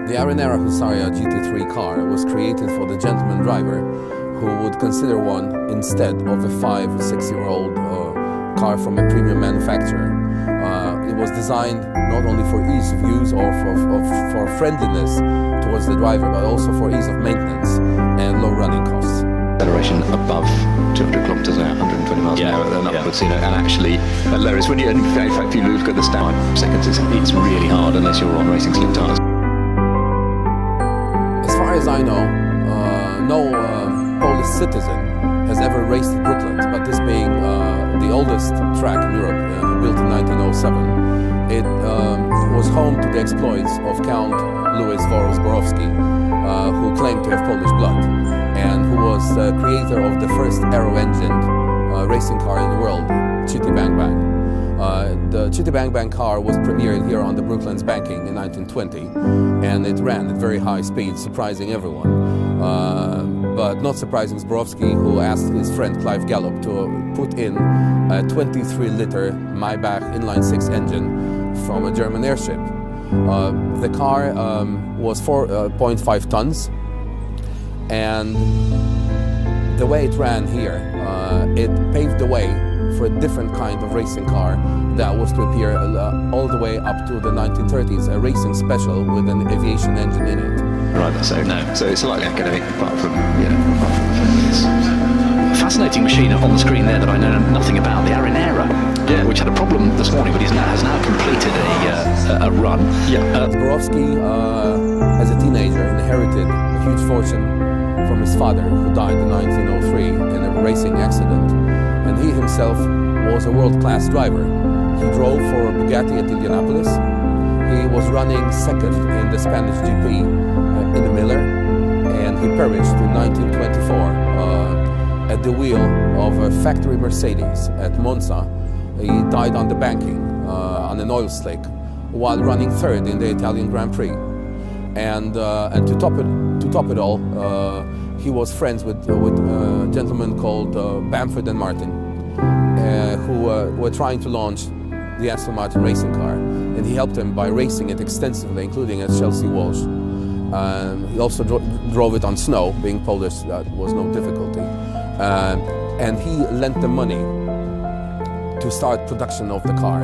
The Arrinera Hussarya GT3 car was created for the gentleman driver who would consider one instead of a 5 or 6-year-old car from a premium manufacturer. It was designed not only for ease of use or for friendliness towards the driver, but also for ease of maintenance and low running costs. Acceleration above 200 kilometers an hour, 120 miles an hour, and upwards, you know, and actually at lowest, when you, in fact, if you look at the start seconds, it's really hard unless you're on racing slick tyres. As far as I know, no Polish citizen has ever raced at Brooklands, but this being the oldest track in Europe, built in 1907, it was home to the exploits of Count Louis Zborowski, who claimed to have Polish blood, and who was the creator of the first aero-engined racing car in the world, GT Bang Bang. The GT Bang Bang car was premiered here on the Brooklands banking in 1920, and it ran at very high speed, surprising everyone. But not surprising Zborowski, who asked his friend Clive Gallup to put in a 23-liter Maybach inline-6 engine from a German airship. The car was 4.5 tons, and the way it ran here, it paved the way for a different kind of racing car that was to appear all the way up to the 1930s, a racing special with an aviation engine in it. Right, so it's slightly academic, apart from, you know, apart from it's a fascinating machine up on the screen there that I know nothing about, the Arrinera, which had a problem this morning, but has now completed a run. Zborowski, as a teenager, inherited a huge fortune from his father, who died in 1903 in a racing accident, and he himself was a world-class driver. He drove for Bugatti at Indianapolis. He was running second in the Spanish GP in the Miller, and he perished in 1924 at the wheel of a factory Mercedes at Monza. He died on the banking on an oil slick while running third in the Italian Grand Prix. And to top it all, he was friends with a gentleman called Bamford and Martin, who were trying to launch the Aston Martin racing car, and he helped them by racing it extensively, including at Chelsea Walsh. He also drove it on snow. Being Polish, that was no difficulty. And he lent them money to start production of the car.